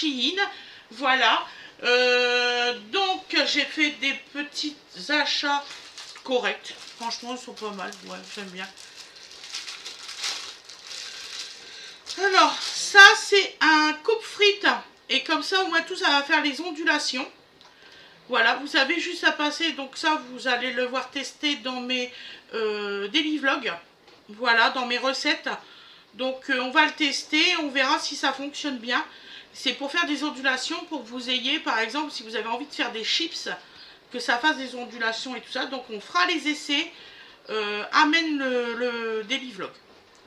Shein. Voilà. Donc j'ai fait des petits achats corrects. Franchement, ils sont pas mal. Ouais, j'aime bien. Alors, ça c'est un coupe-frites. Et comme ça, au moins tout, ça va faire les ondulations. Voilà, vous avez juste à passer. Donc ça, vous allez le voir tester dans mes daily vlogs. Voilà, dans mes recettes. Donc on va le tester, on verra si ça fonctionne bien. C'est pour faire des ondulations, pour que vous ayez, par exemple, si vous avez envie de faire des chips, que ça fasse des ondulations et tout ça. Donc on fera les essais, amène le daily vlog.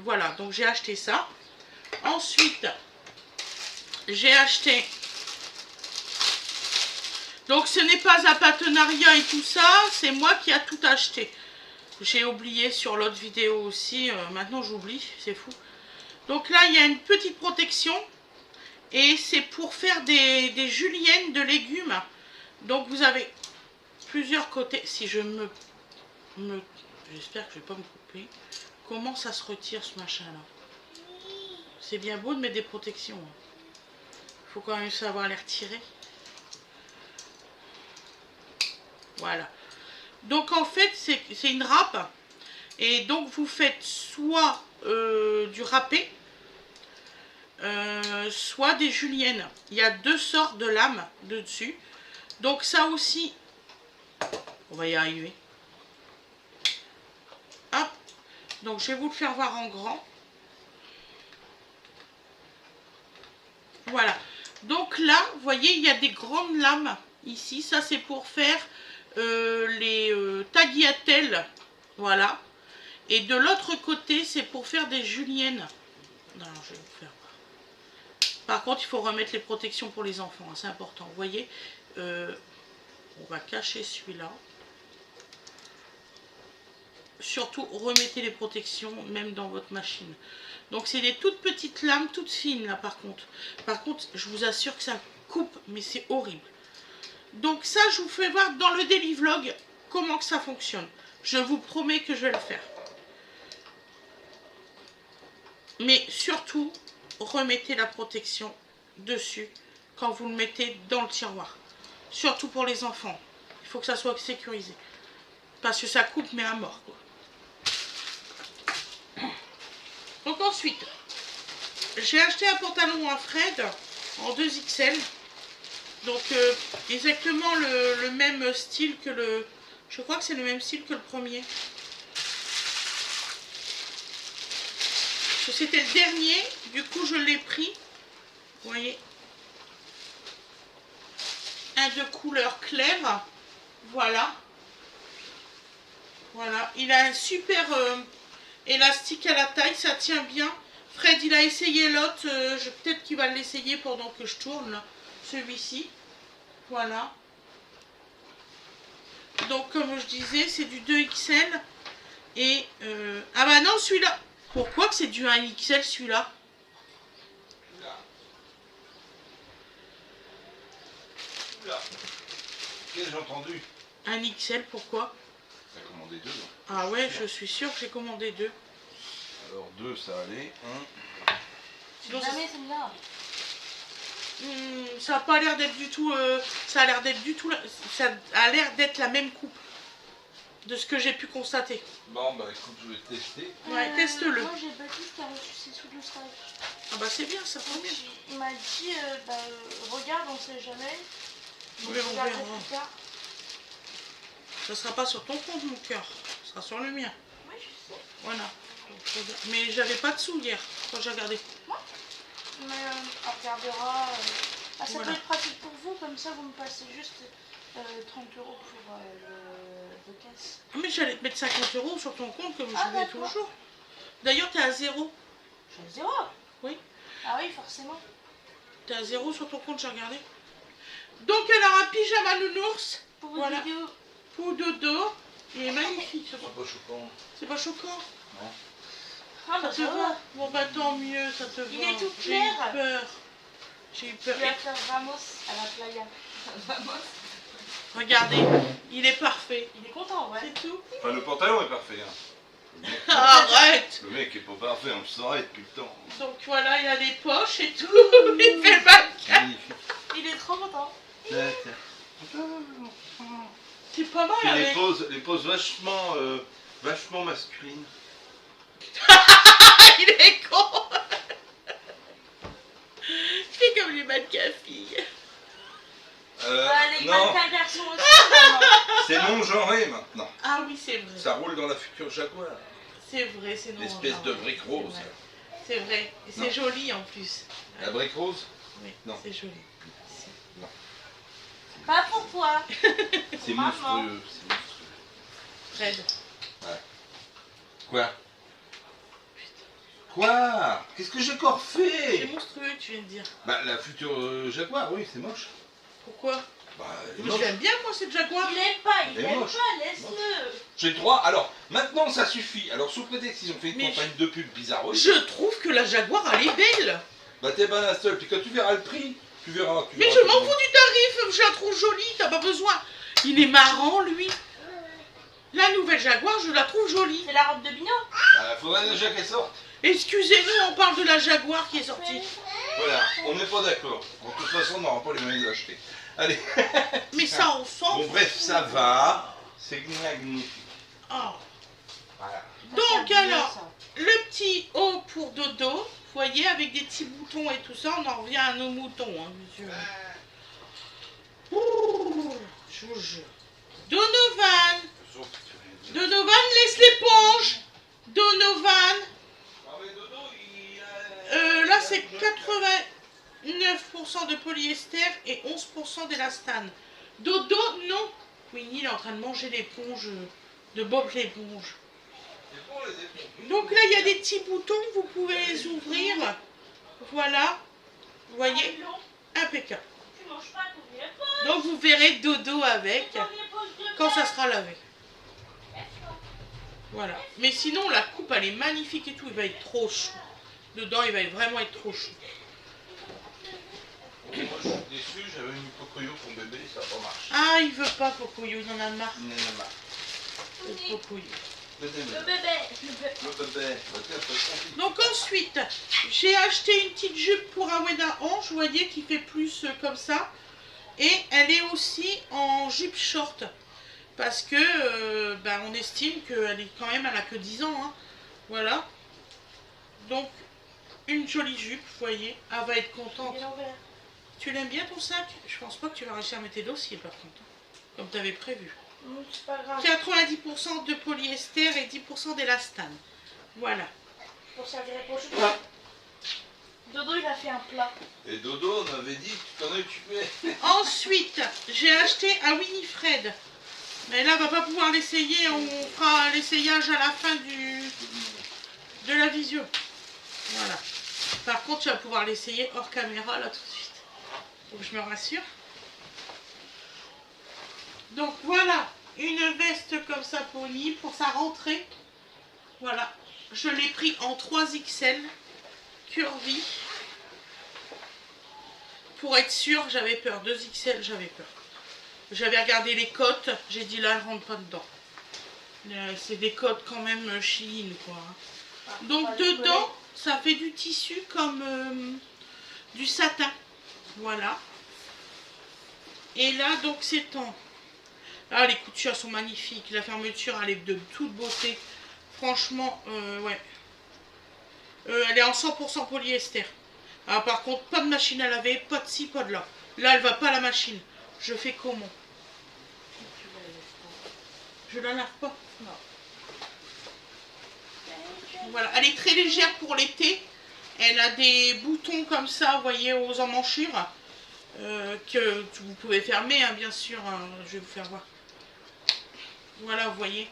Voilà, donc j'ai acheté ça. Ensuite, j'ai acheté... Donc ce n'est pas un partenariat et tout ça, c'est moi qui a tout acheté. J'ai oublié sur l'autre vidéo aussi, maintenant j'oublie, c'est fou. Donc là, il y a une petite protection. Et c'est pour faire des juliennes de légumes. Donc vous avez plusieurs côtés. Si je j'espère que je ne vais pas me couper. Comment ça se retire ce machin là? C'est bien beau de mettre des protections. Il faut quand même savoir les retirer. Voilà. Donc en fait c'est une râpe. Et donc vous faites soit du râpé, soit des juliennes. Il y a deux sortes de lames de dessus. Donc ça aussi, on va y arriver. Hop. Donc je vais vous le faire voir en grand. Voilà. Donc là, vous voyez, il y a des grandes lames ici. Ça c'est pour faire les tagliatelles. Voilà. Et de l'autre côté, c'est pour faire des juliennes. Non, je vais vous faire. Par contre, il faut remettre les protections pour les enfants, hein, c'est important. Vous voyez, on va cacher celui-là. Surtout, remettez les protections, même dans votre machine. Donc, c'est des toutes petites lames, toutes fines, là, par contre. Par contre, je vous assure que ça coupe, mais c'est horrible. Donc, ça, je vous fais voir dans le daily vlog comment que ça fonctionne. Je vous promets que je vais le faire. Mais surtout, remettez la protection dessus quand vous le mettez dans le tiroir. Surtout pour les enfants. Il faut que ça soit sécurisé. Parce que ça coupe mais à mort, quoi. Donc ensuite, j'ai acheté un pantalon à Fred en 2XL. Donc exactement le même style que le... Je crois que c'est le même style que le premier. C'était le dernier, du coup je l'ai pris. Vous voyez, un de couleur claire. Voilà. Voilà. Il a un super élastique à la taille, ça tient bien. Fred, il a essayé l'autre. Peut-être qu'il va l'essayer pendant que je tourne. Celui-ci. Voilà. Donc, comme je disais, c'est du 2XL. Et... ah bah non, celui-là. Pourquoi que c'est du 1XL, celui-là? Qu'est-ce que j'ai entendu? Un XL, pourquoi? T'as commandé deux. Ah ouais, je suis sûre que j'ai commandé deux. Alors deux, ça allait. Sinon, jamais celle-là. ça n'a pas l'air d'être du tout... ça a l'air d'être du tout... Ça a l'air d'être la même coupe. De ce que j'ai pu constater. Bon, bah écoute, je vais tester. Ouais, teste-le. Moi, j'ai Baptiste qui a reçu ses sous de stage. Ah bah c'est bien, ça prend bien. Il m'a dit, regarde, on sait jamais. Oui, on verra. Ça sera pas sur ton compte, mon cœur. Ça sera sur le mien. Oui, je sais. Voilà. Mais j'avais pas de sous hier, quand j'ai regardé. Mais on regardera. Ça Voilà. peut être pratique pour vous, comme ça vous me passez juste 30 € pour le caisse. Ah, mais j'allais te mettre 50 € sur ton compte comme Ah, je fais d'accord. toujours. D'ailleurs, t'es à 0. Je suis à 0. Oui. Ah oui, forcément. T'es à 0 sur ton compte, j'ai regardé. Donc, alors, un pyjama nounours. Pour votre Voilà. vidéo. Pour dodo. Il est magnifique. C'est pas choquant. C'est pas choquant. Non. Ah bah Ça te va? Bon bah tant mieux, ça te va. Il est tout J'ai clair. eu peur. J'ai eu peur. Il va faire Vamos à la playa. Vamos. Regardez, il est parfait. Il est content, ouais. C'est tout. Enfin, le pantalon est parfait. Hein. Arrête. Le mec est pas parfait, on le saurait depuis le temps. Donc voilà, il y a des poches et tout. Il fait le mannequin. Magnifique. Il est trop content. Tiens, tiens. C'est pas mal Fait avec. les poses vachement masculines. Il est con. C'est comme les mannequins filles. Les Non, mannequins garçons aussi, maman. c'est non genré maintenant. Ah oui, c'est vrai. Ça roule dans la future Jaguar. C'est vrai, c'est non. L'espèce de brique rose. C'est vrai. Et c'est Non. joli en plus. La brique rose, Oui, Non. c'est joli. Pas pour toi. c'est Maman. monstrueux. C'est monstrueux. Fred. Quoi? Quoi? Qu'est-ce que j'ai encore C'est fait? monstrueux, tu viens de dire. Bah la future Jaguar, oui, c'est moche. Pourquoi? Bah, elle est Mais moche. j'aime bien moi cette Jaguar. Il aime pas, il Elle est aime moche. pas, laisse-le. J'ai le droit. Alors, maintenant ça suffit. Alors, sous prétexte qu'ils ont fait une Mais campagne de pub bizarre, Je trouve que la Jaguar elle est belle. bah t'es pas la seule. Puis quand tu verras le prix, tu verras. Mais je m'en fous du tarif, je la trouve jolie, t'as pas besoin. Il est marrant lui. La nouvelle Jaguar, je la trouve jolie. C'est la robe de Bino. Bah, faudrait déjà qu'elle sorte. Excusez-nous, on parle de la Jaguar qui est sortie. Voilà, on n'est pas d'accord. De toute façon, on n'aura pas les moyens de l'acheter. Allez. Mais ça, on s'en Bon, fout. bref, ça va. C'est magnifique. Oh. Voilà. Donc Ça, alors, ça. le petit haut pour dodo, vous voyez, avec des petits boutons et tout ça, on en revient à nos moutons, hein, monsieur. Ouh, je vous jure. Donovan, Donovan, laisse l'éponge. Donovan, là c'est 89% de polyester et 11% d'élastane. Dodo, non. Winnie, il est en train de manger l'éponge de Bob l'éponge. Donc là, il y a des petits boutons, vous pouvez les ouvrir. Voilà. Vous voyez, impeccable. Tu manges pas ton vieux pote. Donc vous verrez Dodo avec Ton vieux pote de quand ça merde. sera lavé. Voilà. Mais sinon, la coupe, elle est magnifique et tout. Il va être trop chaud. Dedans, il va vraiment être trop chaud. Moi, je suis déçu, j'avais mis Pocoyo pour bébé, ça n'a pas marché. Ah, il veut pas Pocoyo, il en a marre Il en a marre. de Pocoyo. Le bébé. Le bébé, peut-être. Donc ensuite, j'ai acheté une petite jupe pour Aweda Ange, vous voyez, qui fait plus comme ça. Et elle est aussi en jupe short. Parce que ben, on estime qu'elle est quand même, elle a que 10 ans. Hein. Voilà. Donc, une jolie jupe, vous voyez. Elle va être contente. Il est l'envers. Tu l'aimes bien ton sac? Je pense pas que tu vas réussir à mettre tes dossiers par contre. Comme tu avais prévu. C'est pas grave. 90% de polyester et 10% d'élastane. Voilà. Pour servir les poches. Dodo, il a fait un plat. Et Dodo, on avait dit que tu t'en occupais. Ensuite, j'ai acheté un Winifred. Mais là, on va pas pouvoir l'essayer. On fera l'essayage à la fin de la visio. Voilà. Par contre, tu vas pouvoir l'essayer hors caméra là tout de suite. Donc je me rassure. Donc voilà, une veste comme ça pour Nîmes, pour sa rentrée. Voilà. Je l'ai pris en 3XL. Curvy. Pour être sûre, j'avais peur. 2XL, j'avais peur. J'avais regardé les cotes, j'ai dit là, elle rentre pas dedans. C'est des cotes quand même Shein, quoi. Donc dedans, ça fait du tissu comme du satin. Voilà. Et là, donc c'est en... Ah, les coutures sont magnifiques. La fermeture, elle est de toute beauté. Franchement, ouais. Elle est en 100% polyester. Ah, par contre, pas de machine à laver, pas de ci, pas de là. Là, elle va pas à la machine. Je fais comment? Je la lave pas? Non. Voilà, elle est très légère pour l'été. Elle a des boutons comme ça, vous voyez, aux emmanchures. Que vous pouvez fermer, hein, bien sûr. Hein, je vais vous faire voir. Voilà, vous voyez.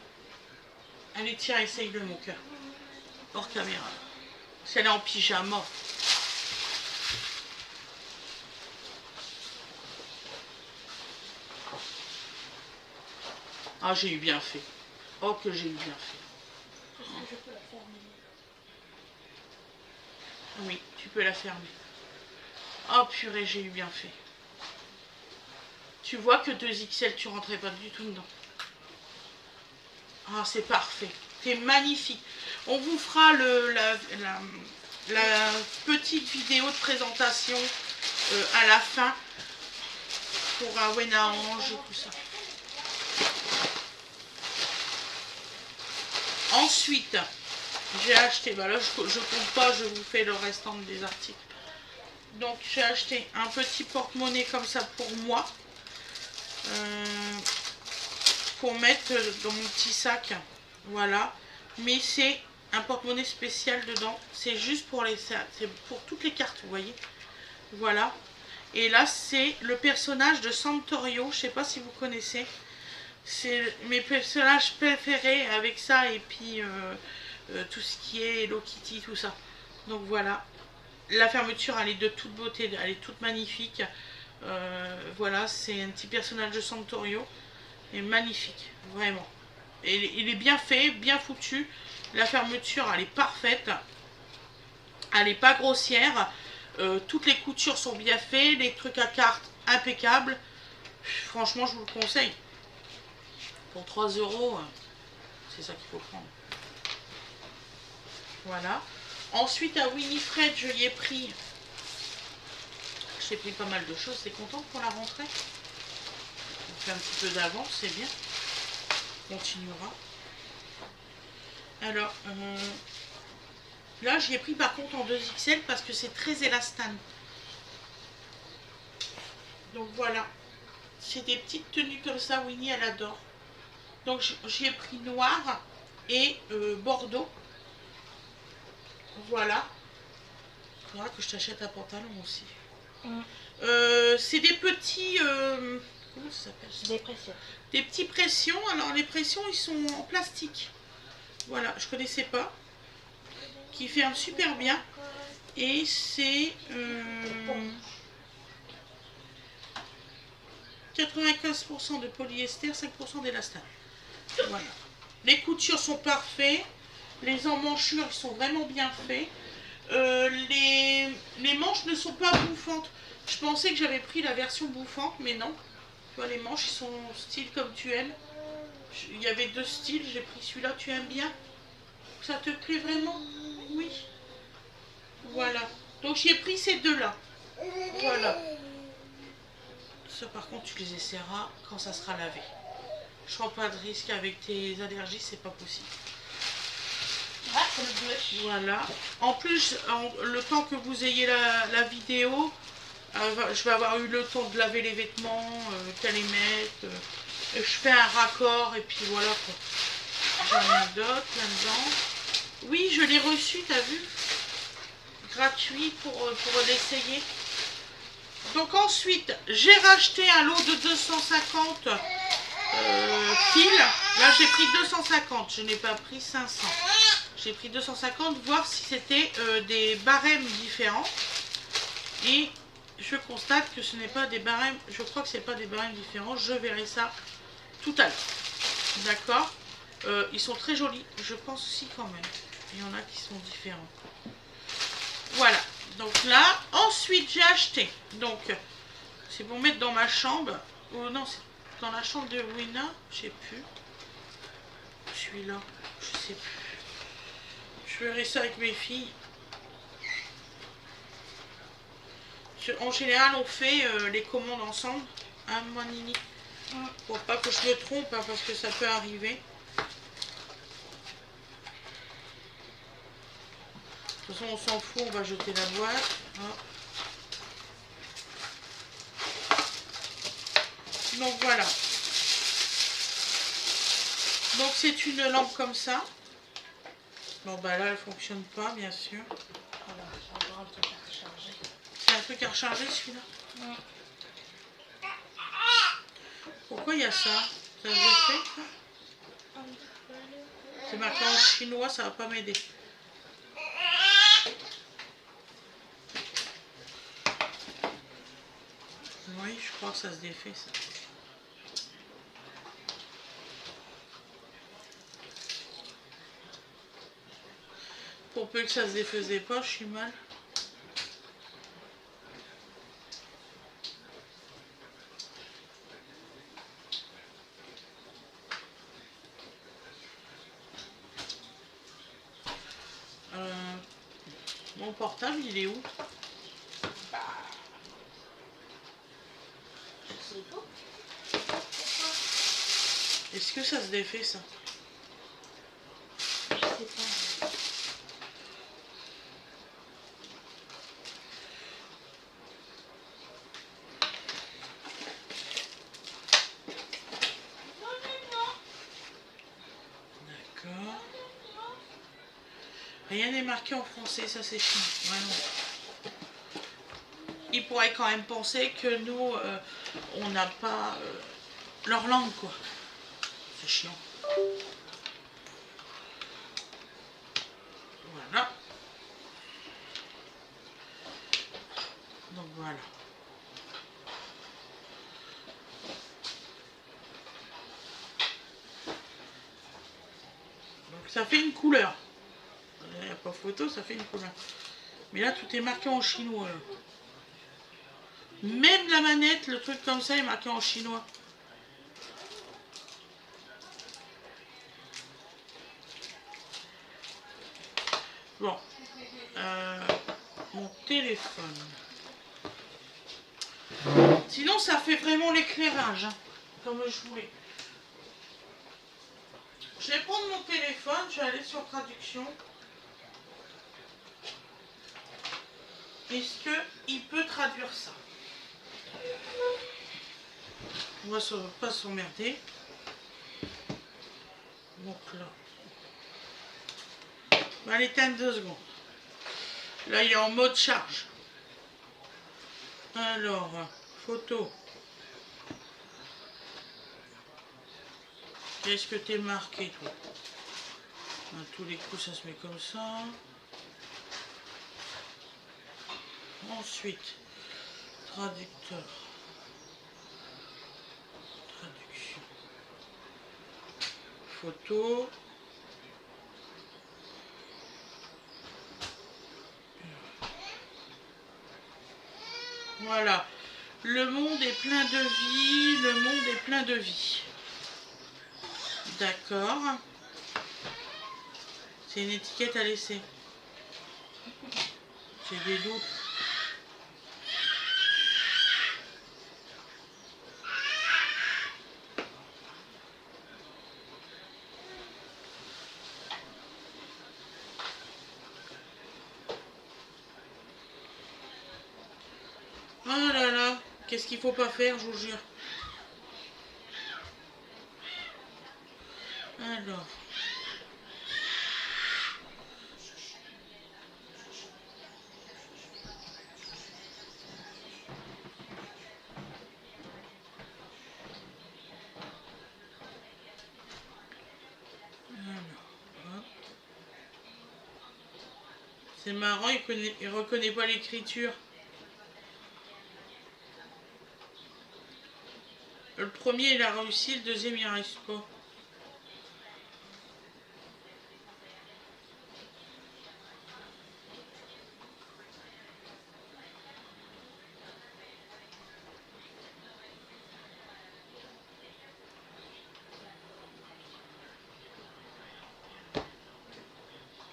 Allez, tiens, essaye-le, mon cœur. Hors caméra. Parce qu'elle est en pyjama. Ah, j'ai eu bien fait. Oh, que j'ai eu bien fait. Est-ce que je peux la fermer? Oui, tu peux la fermer. Oh, purée, j'ai eu bien fait. Tu vois que 2XL, tu rentrais pas du tout dedans. Ah, c'est parfait. c'était magnifique. On vous fera la petite vidéo de présentation à la fin pour Awena Ange et tout ça. Ensuite, j'ai acheté, bah là je compte pas, je vous fais le restant des articles. Donc j'ai acheté un petit porte-monnaie comme ça pour moi. Pour mettre dans mon petit sac. Voilà. Mais c'est un porte-monnaie spécial dedans. C'est juste pour c'est pour toutes les cartes, vous voyez. Voilà. Et là, c'est le personnage de Santorio. Je sais pas si vous connaissez. C'est mes personnages préférés avec ça et puis tout ce qui est Hello Kitty, tout ça. Donc voilà. La fermeture, elle est de toute beauté. Elle est toute magnifique. Voilà, c'est un petit personnage de Santorio. Et magnifique, vraiment. Et il est bien fait, bien foutu. La fermeture, elle est parfaite. Elle n'est pas grossière. Toutes les coutures sont bien faites. Les trucs à cartes, impeccables. Franchement, je vous le conseille. Pour 3 €, c'est ça qu'il faut prendre. Voilà. Ensuite, à Winifred, je lui ai pris... J'ai pris pas mal de choses. C'est contente pour la rentrée. On fait un petit peu d'avance, c'est bien. On continuera. Alors, là, j'y ai pris par contre en 2XL parce que c'est très élastane. Donc voilà. C'est des petites tenues comme ça, Winnie, elle adore. Donc j'y ai pris noir et bordeaux. Voilà. Il faudra que je t'achète un pantalon aussi. C'est des petits... comment ça s'appelle ça ? Des pressions. Des petits pressions. Alors les pressions, ils sont en plastique. Voilà, je connaissais pas. Qui fait un super bien. Et c'est 95% de polyester, 5% d'élastane. Voilà. Les coutures sont parfaites. Les emmanchures sont vraiment bien faits. Les manches ne sont pas bouffantes. Je pensais que j'avais pris la version bouffante, mais non. Tu vois, les manches, ils sont style comme tu aimes. Il y avait 2 styles, j'ai pris celui-là. Tu aimes bien? Ça te plaît vraiment? Oui. Voilà. Donc j'ai pris ces deux-là. Voilà. Ça par contre, tu les essaieras quand ça sera lavé. Je prends pas de risque avec tes allergies, c'est pas possible. Voilà. En plus, le temps que vous ayez la vidéo, je vais avoir eu le temps de laver les vêtements, qu'à les mettre. Je fais un raccord et puis voilà quoi. J'en ai d'autres là-dedans. Oui, je l'ai reçu, t'as vu? Gratuit pour l'essayer. Donc ensuite, j'ai racheté un lot de 250 fils. Là, j'ai pris 250. Je n'ai pas pris 500. J'ai pris 250, voir si c'était des barèmes différents. Et je constate que ce n'est pas des barèmes. Je crois que ce n'est pas des barèmes différents. Je verrai ça tout à l'heure. D'accord? Ils sont très jolis. Je pense aussi quand même. Il y en a qui sont différents. Voilà. Donc là, ensuite j'ai acheté. Donc, c'est pour mettre dans ma chambre. Oh non, c'est dans la chambre de Wina. Je sais plus. Celui-là. Je sais plus. Je verrai ça avec mes filles. En général, on fait les commandes ensemble. Hein, moi, Nini? Pour pas que je me trompe, hein, parce que ça peut arriver. De toute façon, on s'en fout, on va jeter la boîte. Hein. Donc voilà. Donc c'est une lampe comme ça. Bon bah là elle fonctionne pas bien sûr. Voilà, c'est encore un truc à recharger. C'est un truc à recharger celui-là. Pourquoi il y a ça? Ça vous fait ça? C'est marqué en chinois, ça va pas m'aider. Oui, je crois que ça se défait ça. Pour peu que ça se défaisait pas, je suis mal. Mon portable, il est où? Je sais pas. Pourquoi? Est-ce que ça se défait, ça? Je sais pas. D'accord. Rien n'est marqué en français, ça c'est chiant, vraiment. Ils pourraient quand même penser que nous, on n'a pas leur langue, quoi. C'est chiant. Voilà. Donc voilà. Donc ça fait une couleur. Il n'y a pas photo, ça fait une couleur. Mais là, tout est marqué en chinois. Là. Même la manette, le truc comme ça est marqué en chinois. Bon. Mon téléphone. Sinon, ça fait vraiment l'éclairage, hein, comme je voulais. Je vais prendre mon téléphone, je vais aller sur traduction. Est-ce qu'il peut traduire ça? On va pas s'emmerder. Donc là. On va l'éteindre 2 secondes. Là, il est en mode charge. Alors, photo. Qu'est-ce que t'es marqué, toi? À tous les coups, ça se met comme ça. Ensuite, traducteur. Traduction. Photo. Voilà. Le monde est plein de vie. Le monde est plein de vie. D'accord. C'est une étiquette à laisser. J'ai des doutes. Oh là là, qu'est-ce qu'il faut pas faire, je vous jure. Alors. C'est marrant, il reconnaît pas l'écriture. Le premier, il a réussi, le deuxième, il n'arrive pas.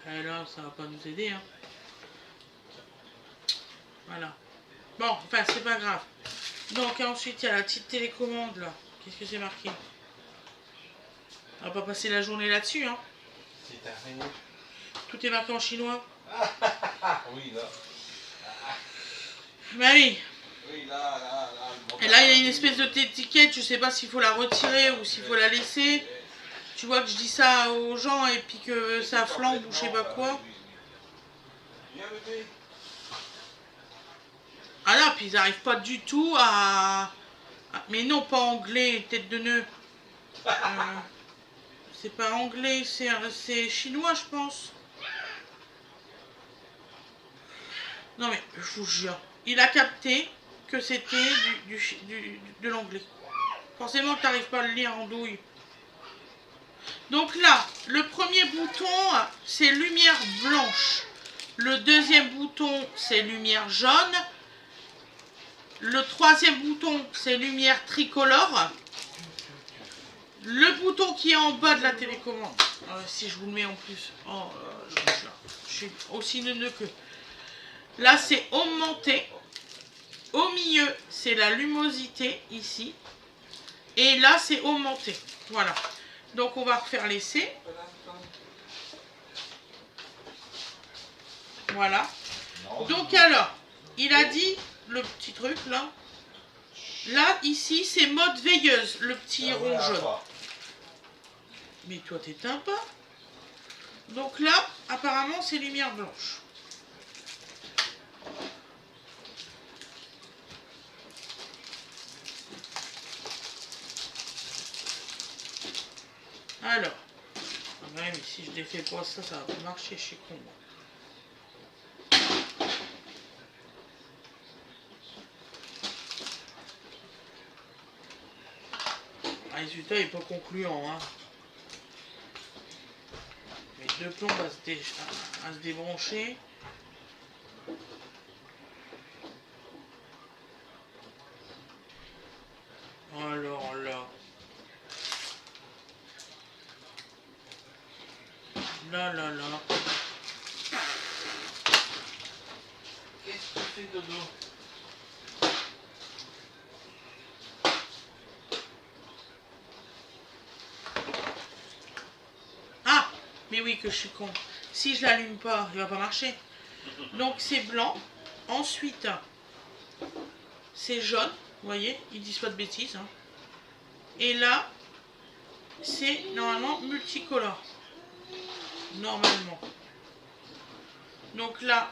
Alors, ça va pas nous aider, hein. Voilà. Bon, enfin, c'est pas grave. Donc, ensuite, il y a la petite télécommande, là. Qu'est-ce que c'est marqué? On va pas passer la journée là-dessus, hein. C'est arrêté. Tout est marqué en chinois. Oui, là. Bah oui. Oui, là. Et là, il y a une espèce de étiquette. Je sais pas s'il faut la retirer ou s'il faut la laisser. Tu vois que je dis ça aux gens et puis que ça flambe ou je sais pas quoi. Viens, bébé. Ah là, puis ils n'arrivent pas du tout à... Mais non, pas anglais, tête de nœud. C'est pas anglais, c'est chinois, je pense. Non mais, je vous jure, il a capté que c'était de l'anglais. Forcément, tu n'arrives pas à le lire en douille. Donc là, le premier bouton, c'est lumière blanche. Le deuxième bouton, c'est lumière jaune. Le troisième bouton, c'est lumière tricolore. Le bouton qui est en bas de la télécommande. Si je vous le mets en plus. Oh, je suis aussi neuneux que. Là, c'est augmenté. Au milieu, c'est la lumosité ici. Et là, c'est augmenté. Voilà. Donc, on va refaire l'essai. Voilà. Donc, alors, il a dit, le petit truc, là. Là, ici, c'est mode veilleuse, le petit rond jaune. Mais toi, t'éteins pas. Donc là, apparemment, c'est lumière blanche. Alors. Ouais, mais si je défais pas ça, ça va pas marcher, je suis con. Le résultat est pas concluant, hein. Mais deux plombs à se débrancher. Alors là. Là, là, là. Qu'est-ce que tu fais, Dodo? Ah! Mais oui, que je suis con. Si je l'allume pas, il va pas marcher. Donc c'est blanc. Ensuite, c'est jaune. Vous voyez, ils disent pas de bêtises. Hein. Et là, c'est normalement multicolore. Normalement. Donc là,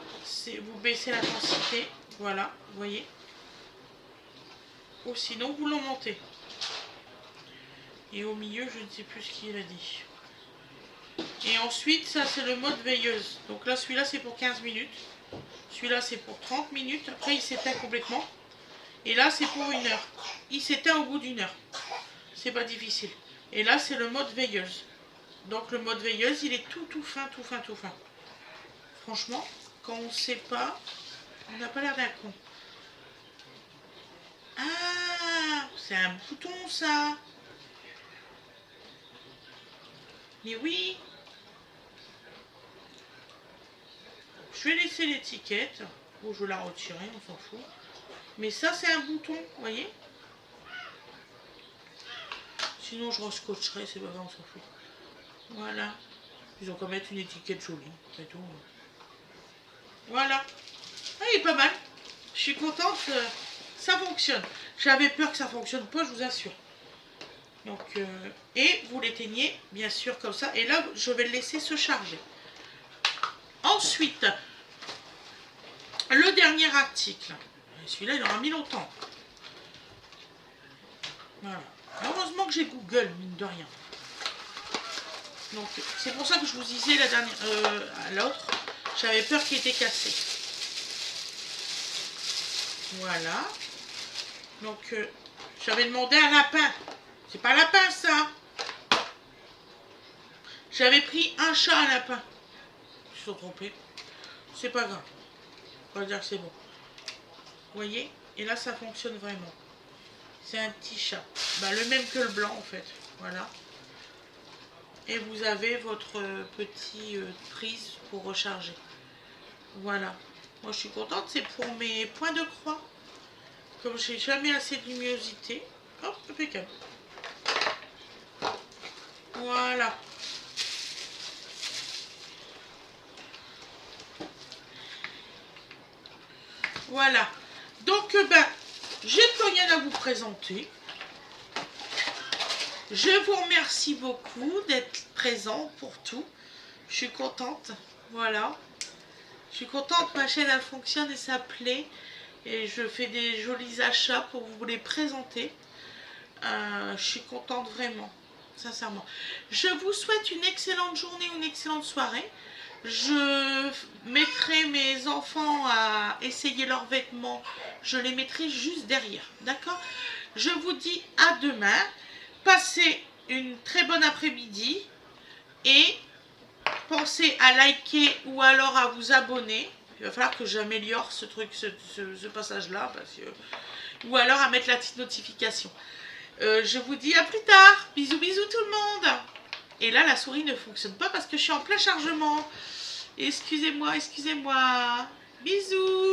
vous baissez l'intensité. Voilà, vous voyez. Ou sinon, vous l'augmentez. Et au milieu, je ne sais plus ce qu'il a dit. Et ensuite, ça c'est le mode veilleuse. Donc là, celui-là, c'est pour 15 minutes. Celui-là, c'est pour 30 minutes. Après, il s'éteint complètement. Et là, c'est pour 1 heure. Il s'éteint au bout d'1 heure. C'est pas difficile. Et là, c'est le mode veilleuse. Donc le mode veilleuse, il est tout fin, tout fin, tout fin. Franchement, quand on ne sait pas, on n'a pas l'air d'un con. Ah, c'est un bouton ça. Mais oui. Je vais laisser l'étiquette. Ou je vais la retirer, on s'en fout. Mais ça, c'est un bouton, vous voyez. Sinon, je rescotcherai, c'est pas grave, on s'en fout. Voilà. Ils ont qu'à mettre une étiquette jolie, c'est tout. Voilà. Ah, il est pas mal. Je suis contente, ça fonctionne. J'avais peur que ça fonctionne pas, je vous assure. Donc, et vous l'éteignez, bien sûr, comme ça. Et là, je vais le laisser se charger. Ensuite, le dernier article. Celui-là, il aura mis longtemps. Voilà. Heureusement que j'ai Google, mine de rien. Donc, c'est pour ça que je vous disais la dernière, l'autre, j'avais peur qu'il était cassé. Voilà. Donc, j'avais demandé un lapin. C'est pas un lapin, ça. J'avais pris un chat, un lapin. Ils se sont trompés. C'est pas grave. On va dire que c'est bon. Vous voyez? Et là, ça fonctionne vraiment. C'est un petit chat. Bah, le même que le blanc, en fait. Voilà. Et vous avez votre petit prise pour recharger. Voilà. Moi, je suis contente. C'est pour mes points de croix. Comme j'ai jamais assez de luminosité. Hop, impeccable. Voilà. Voilà. Donc, ben, j'ai plus rien à vous présenter. Je vous remercie beaucoup d'être présent pour tout. Je suis contente. Voilà. Je suis contente, ma chaîne elle fonctionne et ça plaît. Et je fais des jolis achats pour vous les présenter. Je suis contente vraiment, sincèrement. Je vous souhaite une excellente journée, une excellente soirée. Je mettrai mes enfants à essayer leurs vêtements. Je les mettrai juste derrière, d'accord? Je vous dis à demain. Passez une très bonne après-midi. Et pensez à liker ou alors à vous abonner. Il va falloir que j'améliore ce truc, ce passage-là. Ou alors à mettre la petite notification. Je vous dis à plus tard. Bisous, bisous tout le monde. Et là, la souris ne fonctionne pas parce que je suis en plein chargement. Excusez-moi, excusez-moi. Bisous.